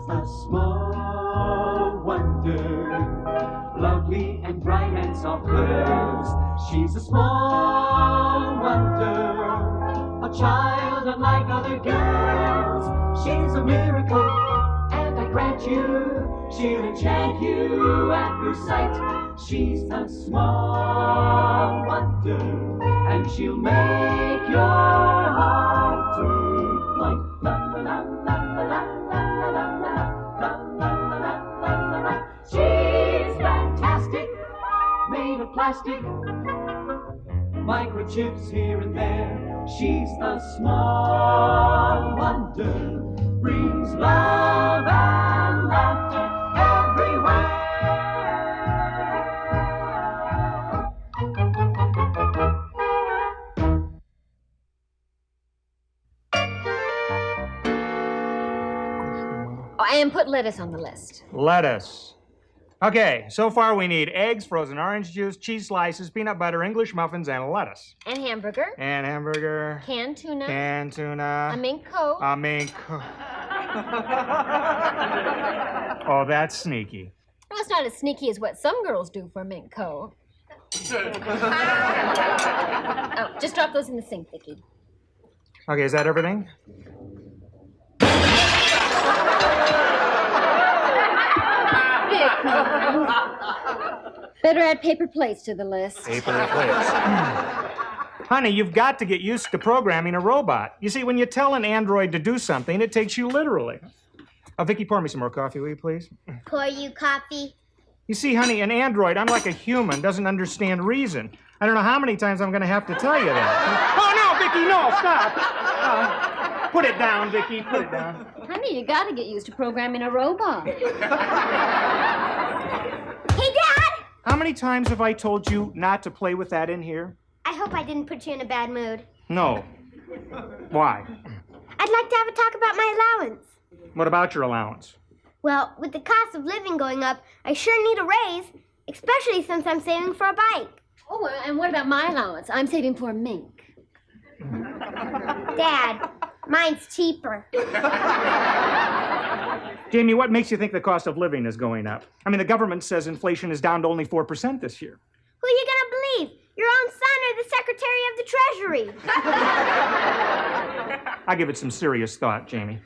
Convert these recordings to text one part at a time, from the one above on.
a small wonder, lovely and bright and soft curves. She's a small wonder, a child unlike other girls. She's a miracle, and I grant you, she'll enchant you at first sight. She's a small wonder, and she'll make your heart take flight. La la la la la la la la la la la. She's fantastic, made of plastic, microchips here and there. She's a small wonder, brings love and laughter everywhere. Oh, and put lettuce on the list. Lettuce. Okay, so far we need eggs, frozen orange juice, cheese slices, peanut butter, English muffins, and lettuce. And hamburger. And hamburger. Canned tuna. Canned tuna. A mink coat. A mink coat. Oh, that's sneaky. Well, it's not as sneaky as what some girls do for a mink coat. Oh, just drop those in the sink, Vicki. Okay, is that everything? Better add paper plates to the list. Paper plates. Honey, you've got to get used to programming a robot. You see, when you tell an android to do something, it takes you literally. Vicki, pour me some more coffee, will you, please? Pour you coffee? You see, honey, an android, unlike a human, doesn't understand reason. I don't know how many times I'm going to have to tell you that. Oh, no, Vicki, no, stop. Put it down, Vicki, put it down. Honey, you got to get used to programming a robot. Hey, Dad! How many times have I told you not to play with that in here? I hope I didn't put you in a bad mood. No. Why? I'd like to have a talk about my allowance. What about your allowance? Well, with the cost of living going up, I sure need a raise, especially since I'm saving for a bike. Oh, and what about my allowance? I'm saving for a mink. Dad, mine's cheaper. Jamie, what makes you think the cost of living is going up? I mean, the government says inflation is down to only 4% this year. Who are you gonna believe? Your own son or the Secretary of the Treasury? I'll give it some serious thought, Jamie.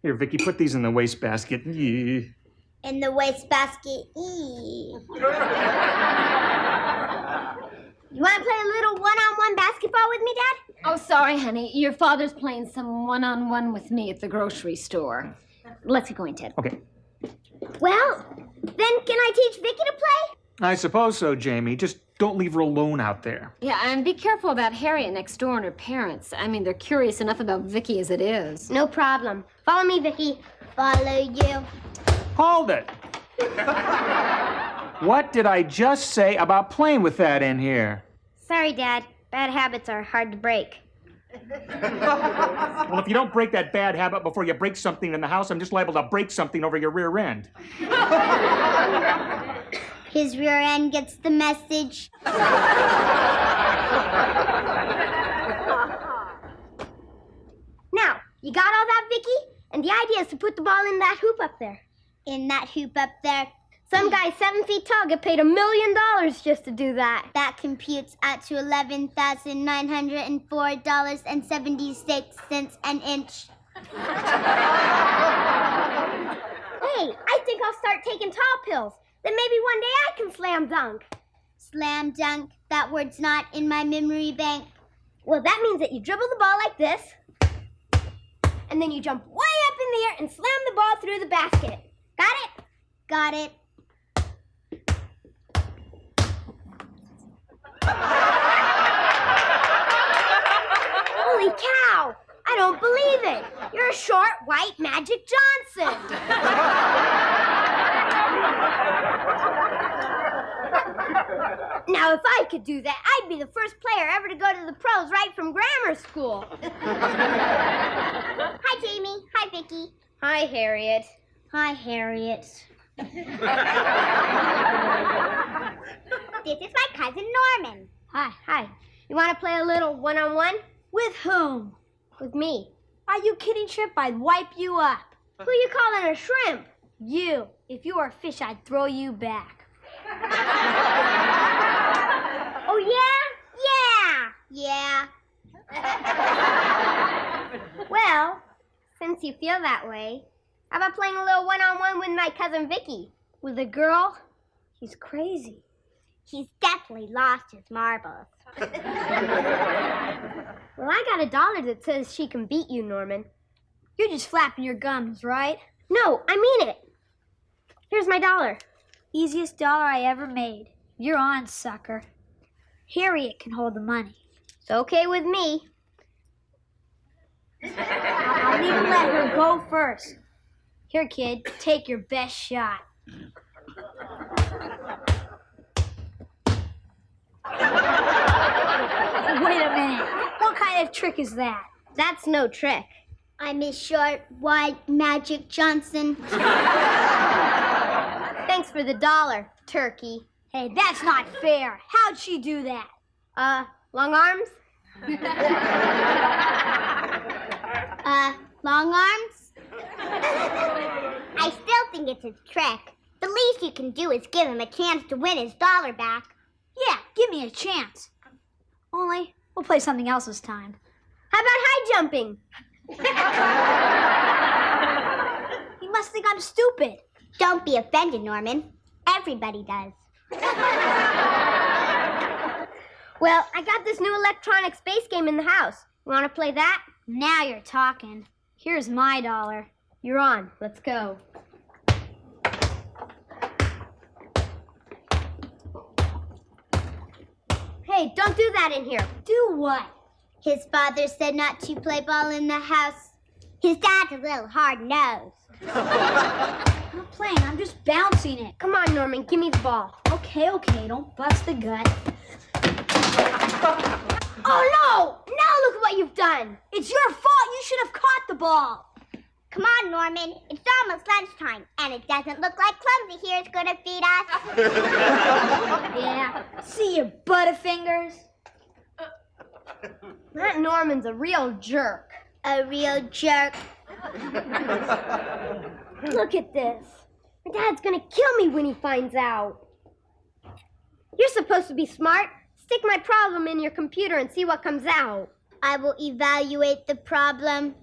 Here, Vicki, put these in the wastebasket. In the wastebasket. You want to play a little one-on-one basketball with me, Dad? Oh, sorry, honey. Your father's playing some one-on-one with me at the grocery store. Let's get going, Ted. Okay. Well, then can I teach Vicki to play? I suppose so, Jamie. Just don't leave her alone out there. Yeah, and be careful about Harriet next door and her parents. I mean, they're curious enough about Vicki as it is. No problem. Follow me, Vicki. Follow you. Hold it. What did I just say about playing with that in here? Sorry, Dad. Bad habits are hard to break. Well, if you don't break that bad habit before you break something in the house, I'm just liable to break something over your rear end. His rear end gets the message. Now, you got all that, Vicki? And the idea is to put the ball in that hoop up there. In that hoop up there. Some guy 7 feet tall get paid $1 million just to do that. That computes out to $11,904.76 an inch. Hey, I think I'll start taking tall pills. Then maybe one day I can slam dunk. Slam dunk? That word's not in my memory bank. Well, that means that you dribble the ball like this, and then you jump way up in the air and slam the ball through the basket. Got it? Got it. Holy cow! I don't believe it. You're a short, white Magic Johnson. Now, if I could do that, I'd be the first player ever to go to the pros right from grammar school. Hi, Jamie. Hi, Vicki. Hi, Harriet. Hi, Harriet. This is my cousin Norman. Hi, hi. You want to play a little one-on-one? With whom? With me. Are you kidding, Trip? I'd wipe you up. Who you calling a shrimp? You. If you were a fish, I'd throw you back. Oh, yeah? Yeah. Well, since you feel that way, how about playing a little one-on-one with my cousin Vicki? With a girl? He's crazy. He's definitely lost his marbles. Well, I got $1 that says she can beat you, Norman. You're just flapping your gums, right? No, I mean it. Here's my $1. Easiest dollar I ever made. You're on, sucker. Harriet can hold the money. It's okay with me. I'll even let her go first. Here, kid, take your best shot. Wait a minute. What kind of trick is that? That's no trick. I'm a short, white Magic Johnson. Thanks for the $1, turkey. Hey, that's not fair. How'd she do that? Long arms? Long arms? I still think it's a trick. The least you can do is give him a chance to win his $1 back. Yeah, give me a chance. Only, we'll play something else this time. How about high jumping? He must think I'm stupid. Don't be offended, Norman. Everybody does. Well, I got this new electronic space game in the house. You want to play that? Now you're talking. Here's my $1. You're on. Let's go. Hey, don't do that in here. Do what? His father said not to play ball in the house. His dad's a little hard-nosed. I'm not playing, I'm just bouncing it. Come on, Norman, give me the ball. Okay, don't bust the gut. Oh, no! Now look at what you've done. It's your fault. You should have caught the ball. Come on, Norman. It's almost lunchtime, and it doesn't look like Clumsy here is going to feed us. Yeah. See your butterfingers. That Norman's a real jerk. A real jerk. Look at this. My dad's going to kill me when he finds out. You're supposed to be smart. Stick my problem in your computer and see what comes out. I will evaluate the problem.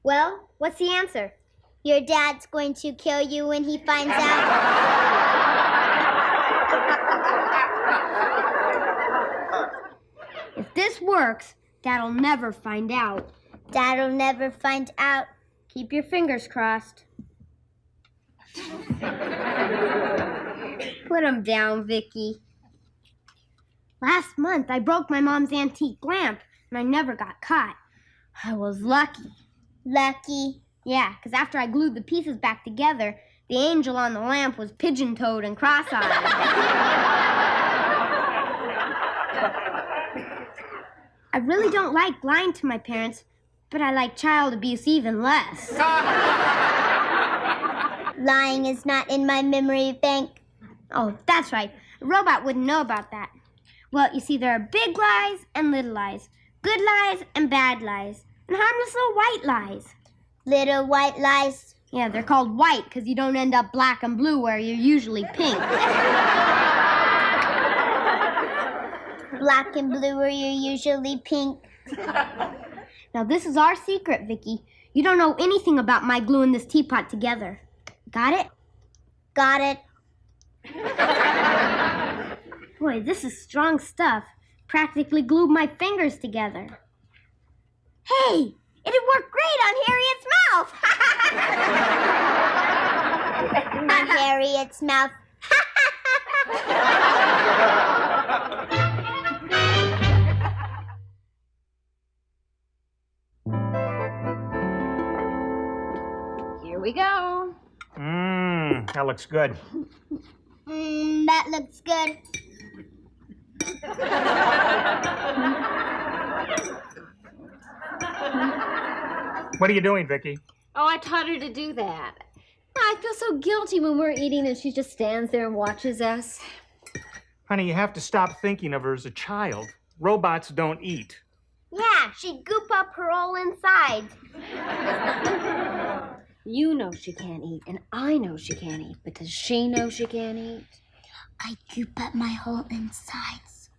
Well, what's the answer? Your dad's going to kill you when he finds out. If this works, Dad'll never find out. Dad'll never find out. Keep your fingers crossed. Put 'em down, Vicki. Last month, I broke my mom's antique lamp, and I never got caught. I was lucky. Lucky? Yeah, because after I glued the pieces back together, the angel on the lamp was pigeon-toed and cross-eyed. I really don't like lying to my parents, but I like child abuse even less. Lying is not in my memory bank. Oh, that's right. A robot wouldn't know about that. Well, you see, there are big lies and little lies, good lies and bad lies, and harmless little white lies. Little white lies? Yeah, they're called white because you don't end up black and blue where you're usually pink. Black and blue where you're usually pink. Now, this is our secret, Vicki. You don't know anything about my gluing this teapot together. Got it? Got it. Boy, this is strong stuff. Practically glued my fingers together. Hey, it'd work great on Harriet's mouth. On Harriet's mouth. Here we go. That looks good. That looks good. What are you doing, Vicki? Oh, I taught her to do that. I feel so guilty when we're eating and she just stands there and watches us. Honey, you have to stop thinking of her as a child. Robots don't eat. Yeah, she'd goop up her whole insides. You know she can't eat, and I know she can't eat, but does she know she can't eat? I goop up my whole insides.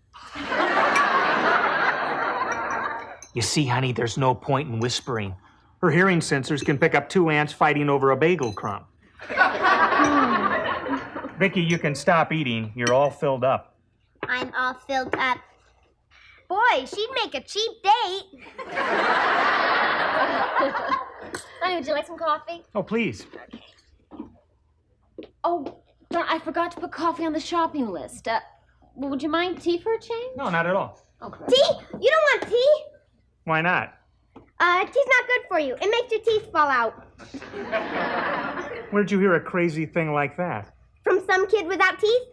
You see, honey, there's no point in whispering. Her hearing sensors can pick up 2 ants fighting over a bagel crumb. Vicki, you can stop eating. You're all filled up. I'm all filled up. Boy, she'd make a cheap date. Honey, would you like some coffee? Oh, please. Oh, but I forgot to put coffee on the shopping list. Would you mind tea for a change? No, not at all. Okay. Tea? You don't want tea? Why not? Tea's not good for you. It makes your teeth fall out. Where'd you hear a crazy thing like that? From some kid without teeth?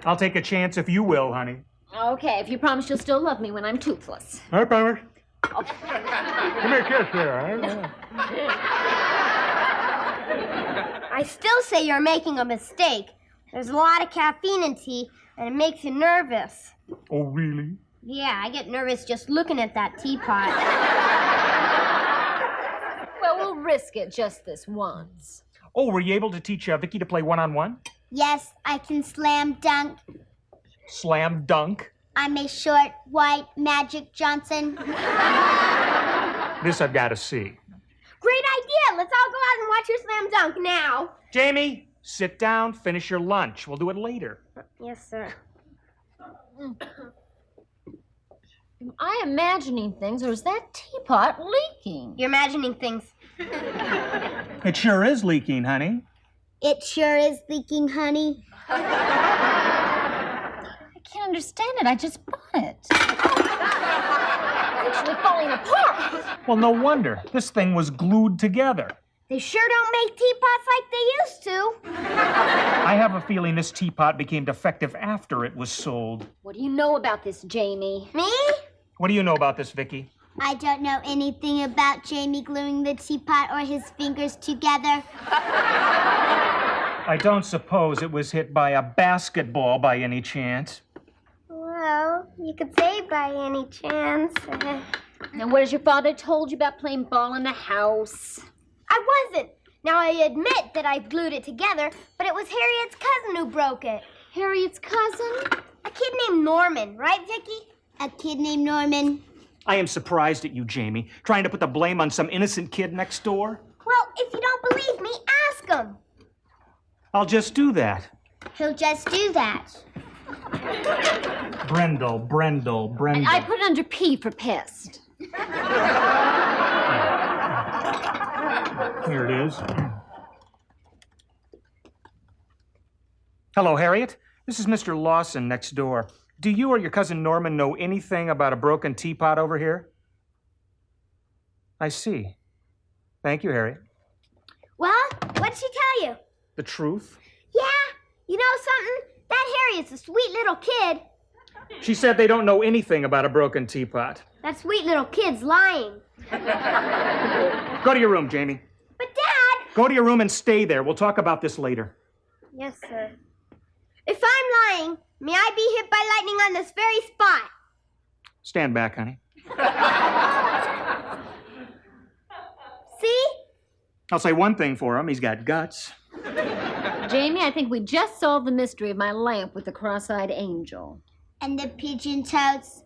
I'll take a chance if you will, honey. Okay, if you promise you'll still love me when I'm toothless. I promise. Give me a kiss here. I still say you're making a mistake. There's a lot of caffeine in tea, and it makes you nervous. Oh, really? Yeah, I get nervous just looking at that teapot. Well, we'll risk it just this once. Oh, were you able to teach Vicki to play one-on-one? Yes, I can slam dunk. Slam dunk? I'm a short, white Magic Johnson. This I've got to see. Great idea! Let's all go out and watch your slam dunk now. Jamie, sit down, finish your lunch. We'll do it later. Yes, sir. Am I imagining things, or is that teapot leaking? You're imagining things. It sure is leaking, honey. It sure is leaking, honey. I can't understand it. I just bought it. It's actually falling apart. Well, no wonder. This thing was glued together. They sure don't make teapots like they used to. I have a feeling this teapot became defective after it was sold. What do you know about this, Jamie? Me? What do you know about this, Vicki? I don't know anything about Jamie gluing the teapot or his fingers together. I don't suppose it was hit by a basketball by any chance. Well, you could say by any chance. Now, what has your father told you about playing ball in the house? I wasn't. Now, I admit that I glued it together, but it was Harriet's cousin who broke it. Harriet's cousin? A kid named Norman, right, Vicki? A kid named Norman. I am surprised at you, Jamie, trying to put the blame on some innocent kid next door. Well, if you don't believe me, ask him. I'll just do that. He'll just do that. Brendel. And I put it under P for pissed. Here it is. Hello, Harriet. This is Mr. Lawson next door. Do you or your cousin Norman know anything about a broken teapot over here? I see. Thank you, Harriet. Well, what'd she tell you? The truth? Yeah, you know something? That Harriet's a sweet little kid. She said they don't know anything about a broken teapot. That sweet little kid's lying. Go to your room, Jamie. But, Dad! Go to your room and stay there. We'll talk about this later. Yes, sir. If I'm lying, may I be hit by lightning on this very spot? Stand back, honey. See? I'll say one thing for him. He's got guts. Jamie, I think we just solved the mystery of my lamp with the cross-eyed angel. And the pigeon toes.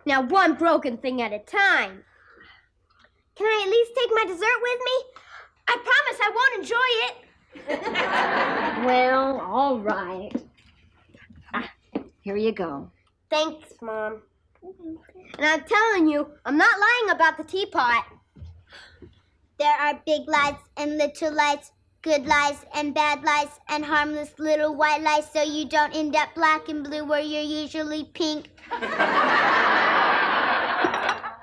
Now, one broken thing at a time. Can I at least take my dessert with me? I promise I won't enjoy it. Well, all right. Here you go. Thanks, Mom. And I'm telling you, I'm not lying about the teapot. There are big lies and little lies, good lies and bad lies, and harmless little white lies, so you don't end up black and blue where you're usually pink.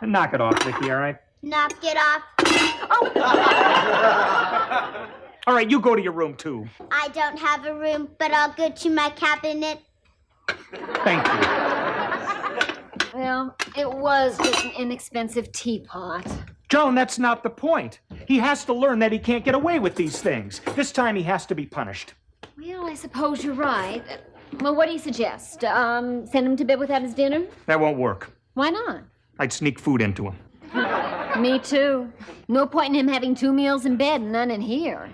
Knock it off, Vicki, all right? Knock it off. Oh! All right, you go to your room, too. I don't have a room, but I'll go to my cabinet. Thank you. Well, it was just an inexpensive teapot. Joan, that's not the point. He has to learn that he can't get away with these things. This time he has to be punished. Well, I suppose you're right. Well, what do you suggest? Send him to bed without his dinner? That won't work. Why not? I'd sneak food into him. Me too. No point in him having 2 meals in bed and none in here.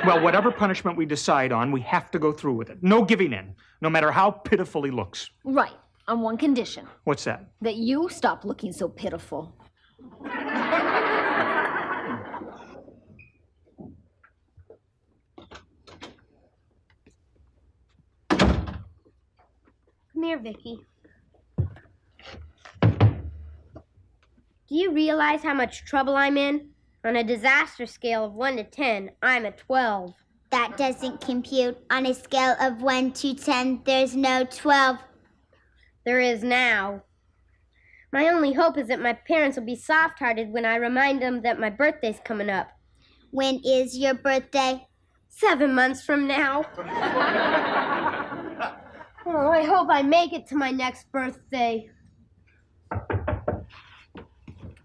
Well, whatever punishment we decide on, we have to go through with it. No giving in, no matter how pitiful he looks. Right, on one condition. What's that? That you stop looking so pitiful. Come here, Vicki. Do you realize how much trouble I'm in? On a disaster scale of 1 to 10, I'm a 12. That doesn't compute. On a scale of 1 to 10, there's no 12. There is now. My only hope is that my parents will be soft-hearted when I remind them that my birthday's coming up. When is your birthday? 7 months from now. Oh, I hope I make it to my next birthday.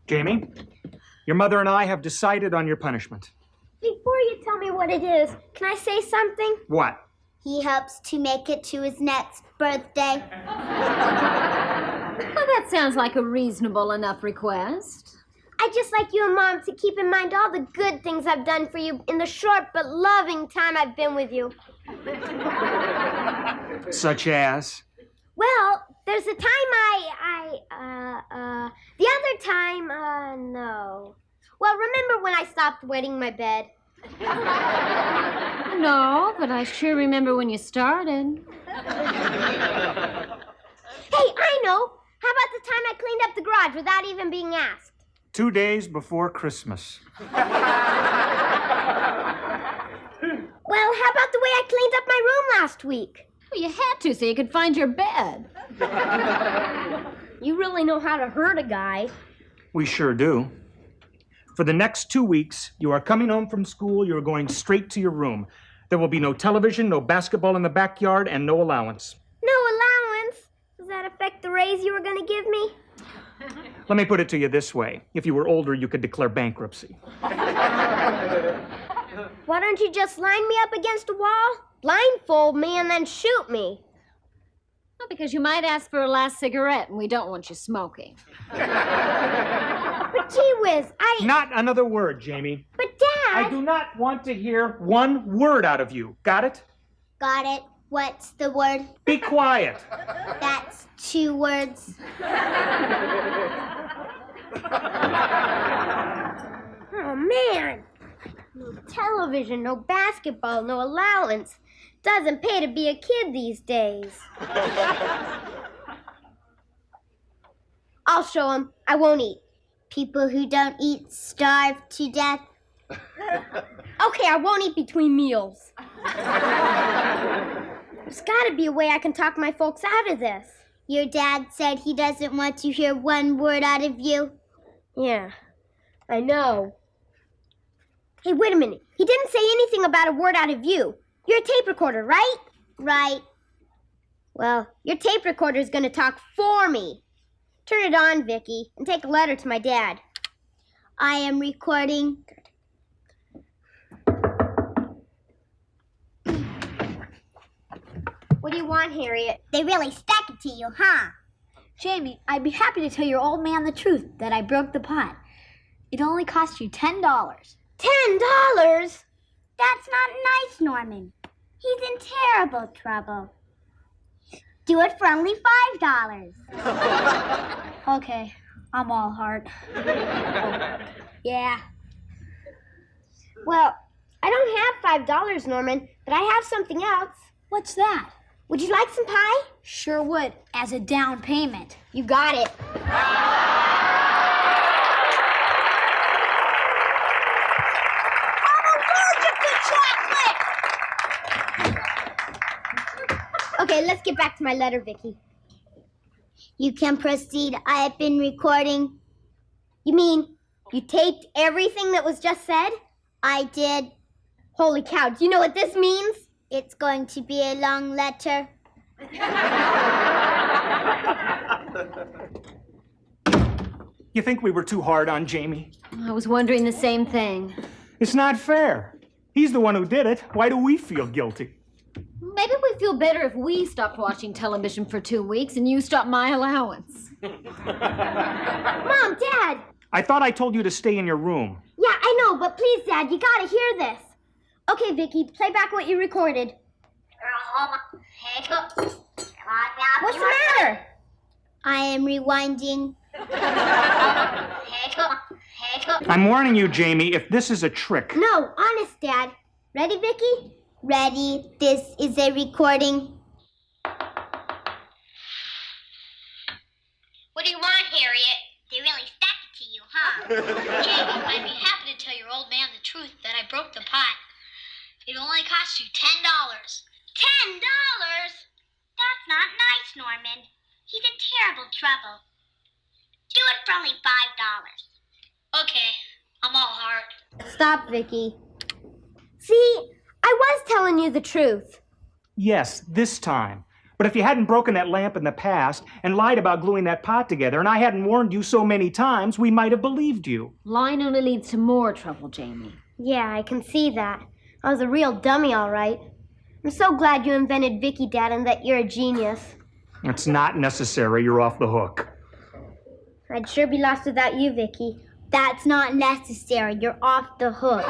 Jamie, your mother and I have decided on your punishment. Before you tell me what it is, can I say something? What? He hopes to make it to his next birthday. Well, that sounds like a reasonable enough request. I'd just like you and Mom to keep in mind all the good things I've done for you in the short but loving time I've been with you. Such as? Well, there's a time the other time, no. Well, remember when I stopped wetting my bed? No, but I sure remember when you started. Hey, I know. How about the time I cleaned up the garage without even being asked? 2 days before Christmas. Well, how about the way I cleaned up my room last week? Well, you had to so you could find your bed. You really know how to hurt a guy. We sure do. For the next 2 weeks, you are coming home from school, you're going straight to your room. There will be no television, no basketball in the backyard, and no allowance. No allowance? Does that affect the raise you were going to give me? Let me put it to you this way. If you were older, you could declare bankruptcy. Why don't you just line me up against a wall, blindfold me, and then shoot me? Well, because you might ask for a last cigarette, and we don't want you smoking. But gee whiz, Not another word, Jamie. But Dad... I do not want to hear one word out of you. Got it? Got it. What's the word? Be quiet. That's 2 words. Oh, man. No television, no basketball, no allowance. Doesn't pay to be a kid these days. I'll show him. I won't eat. People who don't eat starve to death. Okay, I won't eat between meals. There's got to be a way I can talk my folks out of this. Your dad said he doesn't want to hear 1 word out of you. Yeah, I know. Hey, wait a minute. He didn't say anything about a word out of you. You're a tape recorder, right? Right. Well, your tape recorder's gonna talk for me. Turn it on, Vicki, and take a letter to my dad. I am recording. What do you want, Harriet? They really stuck it to you, huh? Jamie, I'd be happy to tell your old man the truth, that I broke the pot. It only cost you $10. $10? That's not nice, Norman. He's in terrible trouble. Do it for only $5. Okay, I'm all heart. Yeah. Well, I don't have $5, Norman, but I have something else. What's that? Would you like some pie? Sure would, as a down payment. You got it. Okay, let's get back to my letter, Vicki. You can proceed. I have been recording. You mean you taped everything that was just said? I did. Holy cow, do you know what this means? It's going to be a long letter. You think we were too hard on Jamie? I was wondering the same thing. It's not fair. He's the one who did it. Why do we feel guilty? Maybe we would feel better if we stopped watching television for 2 weeks and you stopped my allowance. Mom, Dad! I thought I told you to stay in your room. Yeah, I know, but please, Dad, you gotta hear this. Okay, Vicki, play back what you recorded. What's the matter? I am rewinding. I'm warning you, Jamie, if this is a trick. No, honest, Dad. Ready, Vicki? Ready. This is a recording. What do you want, Harriet? They really stuck it to you, huh? Jamie, I'd be happy to tell your old man the truth that I broke the pot. It only cost you $10. $10? That's not nice, Norman. He's in terrible trouble. Do it for only $5. Okay, I'm all heart. Stop, Vicki. See, I was telling you the truth. Yes, this time. But if you hadn't broken that lamp in the past and lied about gluing that pot together, and I hadn't warned you so many times, we might have believed you. Lying only leads to more trouble, Jamie. Yeah, I can see that. I was a real dummy, all right. I'm so glad you invented Vicki, Dad, and that you're a genius. It's not necessary. You're off the hook. I'd sure be lost without you, Vicki. That's not necessary. You're off the hook.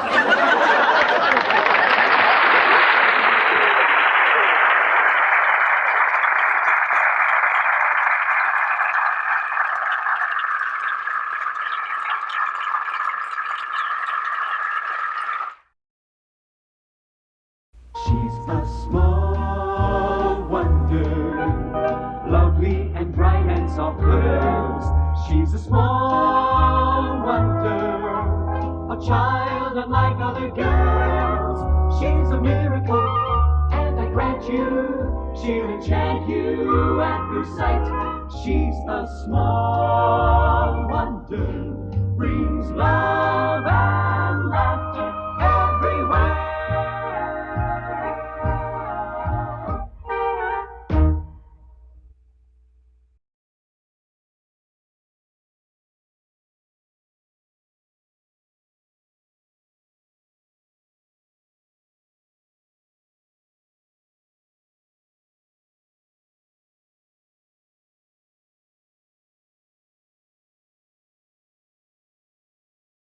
She's a small wonder, lovely and bright and soft curves. She's a small wonder, a child unlike other girls. She's a miracle, and I grant you, she'll enchant you at first sight. She's a small wonder, brings love and